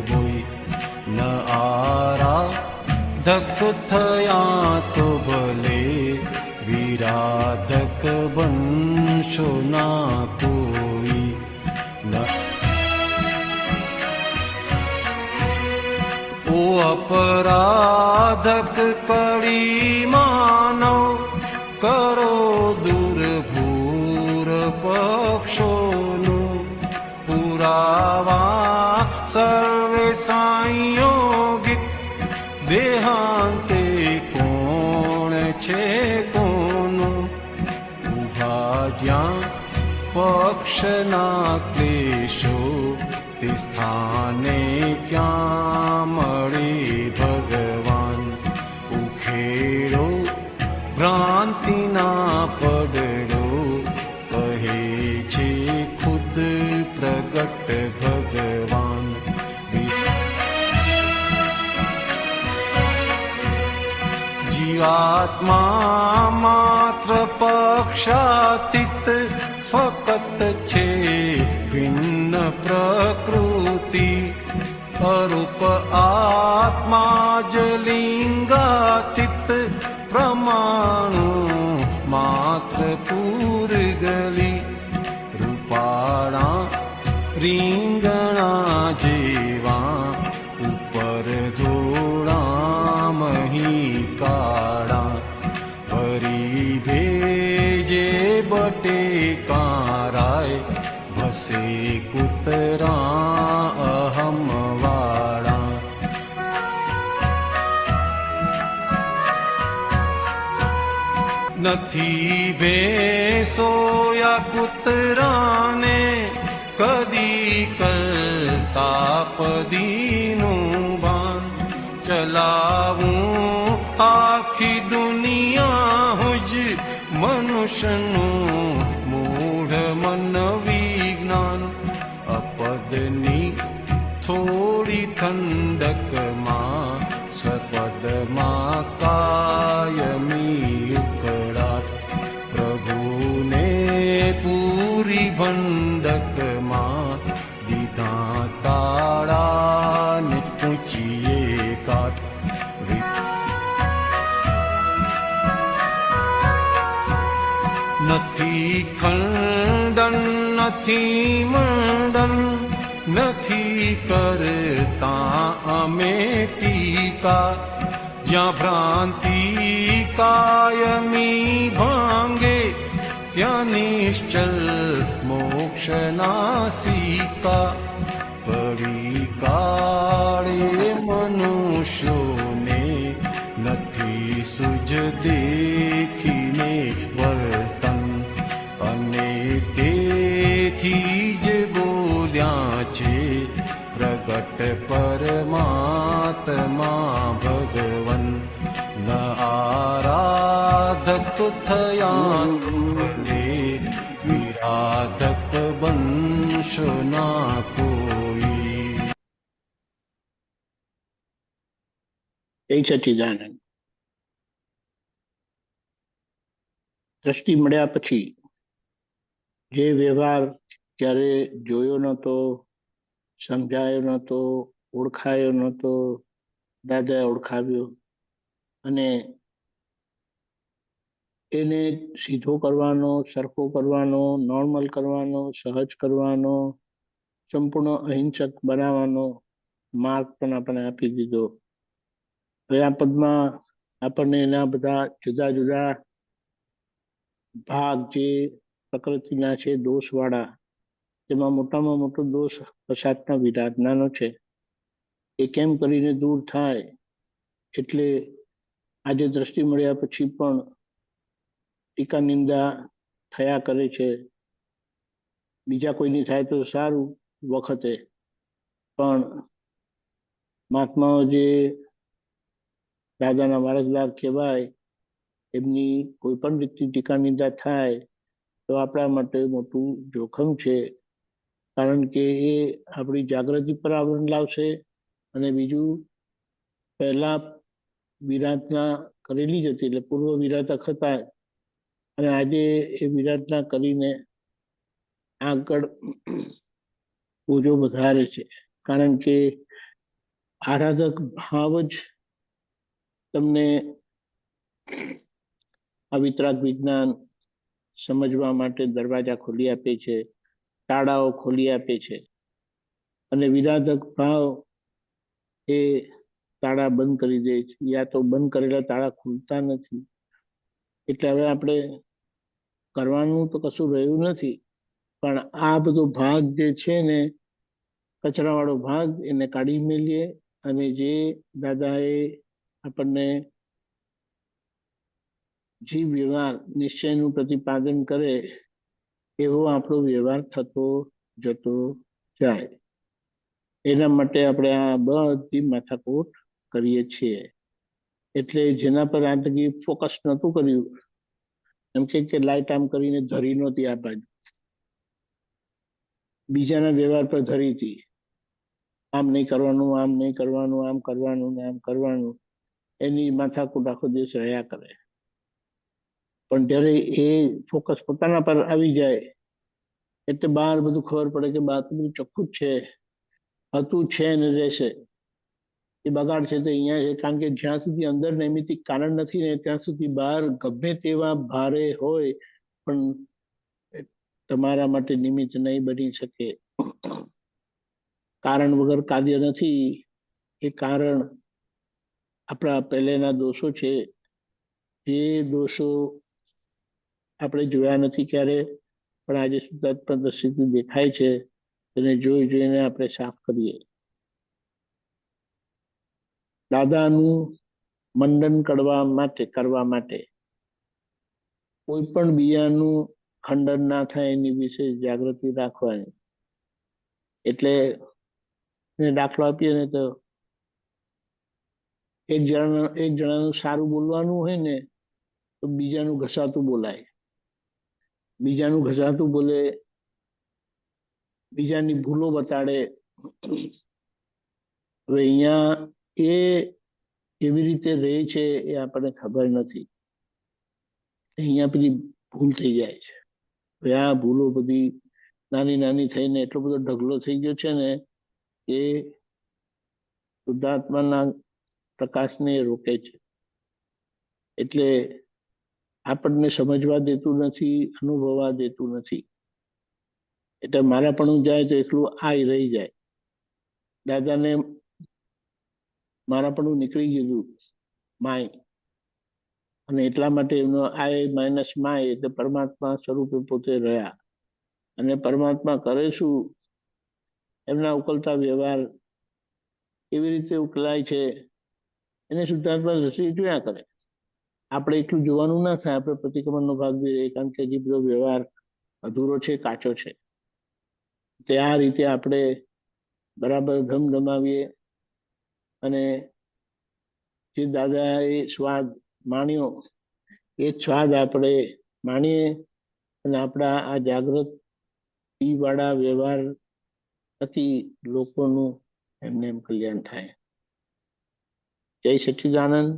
बोई न आराधक थया तो भले विराधक बनशो ना कोई न ओ अपराधक करी मानव करो दूरभूर पक्षोनु पुरावा सर्वे संयोगिक देहांते कोण छे कोनु उभा ज्यां पक्षना क्लेशो ते स्थाने क्या मळे भगवान उखेड़ो भ्रांतिना पडड़ो कहे छे खुद प्रगट भगवान जीवात्मा मात्र पक्षातीत फकत छे भिन्न प्रकृति अरूप आत्मा ज लिंगातीत प्रमाणु मात्र पूरगली रूपाणा રીંગણા જેવા ઉપર ધોળા મહી કાળા ભરી ભેજે બટેકારાય ભસે કૂતરા અહમ વાળા નથી ભેંસો યા કૂતરાને कदी करता पदीनु बान चलावूं आखी दुनिया हुज मनुष्यनु मूढ़ मन विज्ञान अपदनी थोड़ी ठंडक मां स्वपद मां कायमी उकड़ाट प्रभु ने पूरी भंडक दीदा ताड़ा ने पूछिए काट नथी खंडन नथी मंडन नथी करता अमे टीका ज्या भ्रांति कायमी भांगे त्या निश्चल मोक्ष नासिका पड़ी काळे मनुष्यों ने नथी सुज देखीने वर्तन अने तेथी ज बोल्या छे प्रगट परमात्मा भगवन न आराधक थया विराधक बनशो ना कोई। એ સચ્ચિદાનંદ દ્રષ્ટિ મળ્યા પછી જે વ્યવહાર ક્યારે જોયો નહોતો, સમજાયો નહોતો, ઓળખાયો નહોતો, દાદાએ ઓળખાવ્યો અને એને સીધો કરવાનો, સરખો કરવાનો, નોર્મલ કરવાનો, સહજ કરવાનો, સંપૂર્ણ અહિંસક બનાવવાનો માર્ગ પણ આપણને આપી દીધો. હવે આ પદમાં આપણને એના બધા જુદા જુદા ભાગ જે પ્રકૃતિના છે દોષવાળા, તેમાં મોટામાં મોટો દોષ પ્રસાદના વિરાધનાનો છે. એ કેમ કરીને દૂર થાય, એટલે આજે દ્રષ્ટિ મળ્યા પછી પણ ટીકા નિંદા થયા કરે છે. બીજા કોઈની થાય તો સારું વખતે, પણ મહાત્માઓ જે દાદાના વારસદાર કહેવાય એમની કોઈ પણ રીતે ટીકા નિંદા થાય તો આપણા માટે મોટું જોખમ છે. કારણ કે એ આપણી જાગૃતિ પર આવરણ લાવશે અને બીજું પહેલા વિરાધના કરેલી જ હતી, એટલે પૂર્વ વિરાધક હતા અને આજે એ વિરાધના કરીને આગળ ઓજો વધારે છે, કારણ કે આરાધક ભાવ જ તમને આ વિતરાગ વિજ્ઞાન સમજવા માટે દરવાજા ખોલી આપે છે, તાળાઓ ખોલી આપે છે, અને વિરાધક ભાવ એ તાળા બંધ કરી દે છે, યા તો બંધ કરેલા તાળા ખુલતા નથી. એટલે હવે આપણે કરવાનું તો કશું રહ્યું નથી, પણ આ બધો ભાગ જે છે ને, કચરાવાળો ભાગ, એને કાઢી મેલીએ અને જે દાદાએ આપણને જીવ વ્યવહાર નિશ્ચયનું પ્રતિપાદન કરે એવો આપણો વ્યવહાર થતો જતો જાય. એના માટે આપણે આ બધી માથાકૂટ કરીએ છીએ. એટલે જેના પર આ તકી ફોકસ નહોતું કર્યું, એમ કે લાઈટ આમ કરીને ધરી નહોતી આ બાજુ, બીજાના વ્યવહાર પર ધરી હતી. આમ નહીં કરવાનું, આમ નહીં કરવાનું, આમ કરવાનું ને આમ કરવાનું, એની માથાકૂટ આખો દિવસ રહ્યા કરે. પણ જ્યારે એ ફોકસ પોતાના પર આવી જાય એટલે બહાર બધું ખબર પડે કે બહાર બધું ચોખ્ખું જ છે, હતું છે ને રહેશે. એ બગાડ છે તો અહીંયા છે, કારણ કે જ્યાં સુધી અંદર નૈમિતિક કારણ નથી ને ત્યાં સુધી બહાર ગમે તેવા ભારે હોય પણ તમારા માટે નિમિત્ત નહીં બની શકે. કારણ વગર કાર્ય નથી. એ કારણ આપણા પહેલેના દોષો છે. એ દોષો આપણે જોયા નથી ક્યારે, પણ આજે શુદ્ધાત્મા દ્રષ્ટિથી દેખાય છે. તેને જોઈ જોઈને આપણે સાફ કરીએ. દાદાનું મંડન કરવા માટે કોઈ પણ બિયાનું ખંડન ના થાય એની વિશે જાગૃતિ રાખવાની. એટલે દાખલો આપીએ ને તો એક જણાનું સારું બોલવાનું હોય ને તો બીજાનું ઘસાતું બોલાય, બીજાનું ઘસાતું બોલે, બીજાની ભૂલો બતાડે. હવે અહીંયા એ કેવી રીતે રહે છે એ આપણને ખબર નથી. અહીંયા પેલી ભૂલ થઈ જાય છે. હવે આ ભૂલો બધી નાની નાની થઈને એટલો બધો ઢગલો થઈ ગયો છે ને એ શુદ્ધાત્માના પ્રકાશને રોકે છે. એટલે આપણને સમજવા દેતું નથી, અનુભવવા દેતું નથી. એટલે મારાપણું જાય તો એટલું આય રહી જાય. દાદાને મારાપણું નીકળી ગયું માય, અને એટલા માટે એમનો આય માઇનસ માય એટલે પરમાત્મા સ્વરૂપે પોતે રહ્યા. અને પરમાત્મા કરે શું? એમના ઉકલતા વ્યવહાર કેવી રીતે ઉકલાય છે એને શુદ્ધાત્મા દ્રષ્ટિ જોયા કરે. આપણે એટલું જોવાનું ના થાય, આપણે પ્રતિક્રમણનો ભાગ જોઈએ, કારણ કે હજી બધો વ્યવહાર અધૂરો છે, કાચો છે. તે આ રીતે આપણે બરાબર ધમધમાવીએ અને જે દાદાએ સ્વાદ માણ્યો એ સ્વાદ આપણે માણીએ અને આપણા આ જાગૃત વાળા વ્યવહાર થકી લોકોનું એમને એમ કલ્યાણ થાય. જય સચ્ચિદાનંદ.